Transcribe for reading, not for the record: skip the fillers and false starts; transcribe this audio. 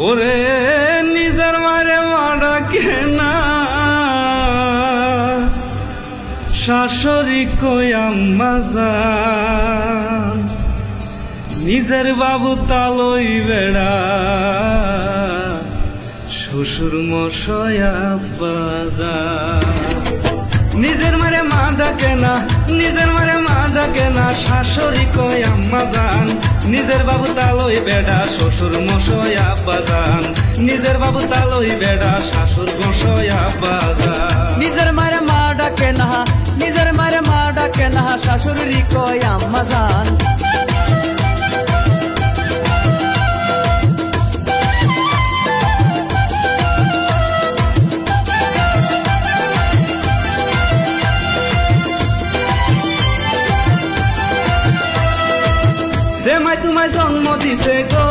ওরে নিজের মারে মাডাকে না শাশুড়ি কই আম্মা জান, নিজের বাবু তালই বেড়া শ্বশুর মশাই আব্বা জান। নিজের মারে মা ডাকে না, নিজের মারে মা ডাকে না শাশুড়ি কই আম্মা জান, নিজের বাবু তালই বেড়া শ্বশুর মশাই আব্বা জান, নিজের বাবু তালই বেড়া শাশুর মশাই আব্বা জান। নিজের মারে মা ডাকে না, নিজের মারে মা ডাকে না শাশুড়ি কই আম্মা জান। যে মাই তোমায় জন্ম দিছে গো